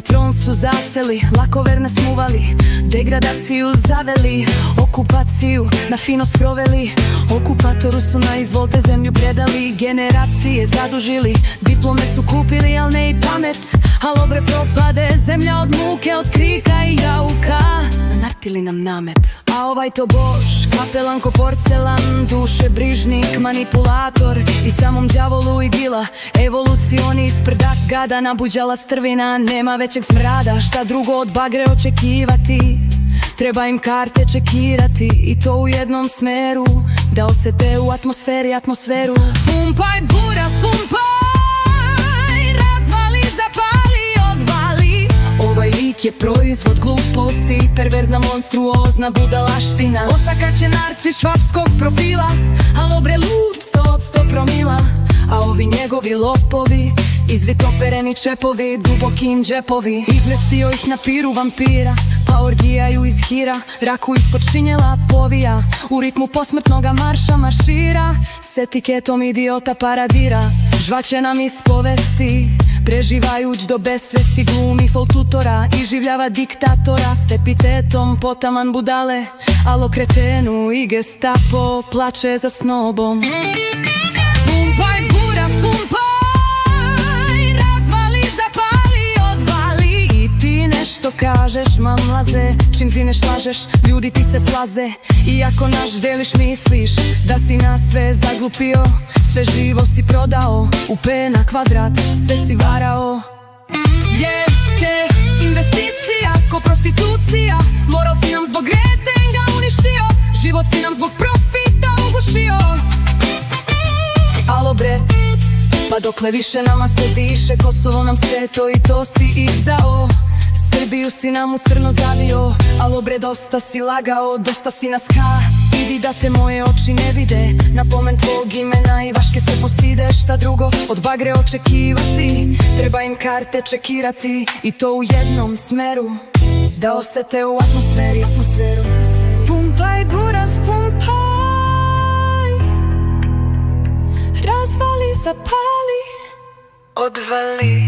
tron su zaseli, lako verne smuvali, degradaciju zaveli, okupaciju na fino sproveli. Okupatoru su na izvolte zemlju predali, generacije zadužili, diplome su kupili, al ne i pamet. Al obre propade, zemlja od muke, od krika i jauka, nartili nam namet. A ovaj to bož, kapelan ko porcelan, duše brižnik, manipulator i samom đavolu i gila. Evolucionist, prdak, gada, nabuđala strvina, nema većeg smrada, šta drugo od bagre očekivati. Treba im karte čekirati i to u jednom smeru, da osete u atmosferi atmosferu. Pumpaj buraz, pumpaj, razvali, zapali, odvali. Ovaj lik je proizvod gluposti, perverzna, monstruozna budalaština. Osakaće narcis švapskog profila, al obre lud 100 od 100 promila. A ovi njegovi lopovi, izvitopereni čepovi, dubokim džepovi. Izmestio ih na piru vampira, pa orgijaju iz hira, raku ispod šinjela povija, u ritmu posmrtnoga marša maršira, s etiketom idiota paradira. Žvaće nam iz povesti, preživajuć do besvesti, glumi foltutora, iživljava diktatora s epitetom potaman budale, alo kretenu i gestapo plače za snobom. Pumpaj buraz, pumpaj, razvali, zapali, odvali. I ti nešto kažeš, mamlaze, čim zineš lažeš, ljudi ti se plaze. Iako naš deliš, misliš da si nas sve zaglupio, sve živo si prodao, u P na kvadrat sve si varao. Jeste investicija ko prostitucija, moral si nam zbog retenga uništio, život si nam zbog profita ugušio. Alo bre, pa dokle više nama se diše, Kosovo nam sveto i to si izdao. Srbiju si nam u crno zavio, alo bre dosta si lagao, dosta si nas idi da te moje oči ne vide, na pomen tvog imena i vaške se postide. Šta drugo od bagre očekivati, treba im karte čekirati i to u jednom smeru, da osete u atmosferi atmosferu. Pumpaj buraz, pumpaj, razvali, zapali, odvali.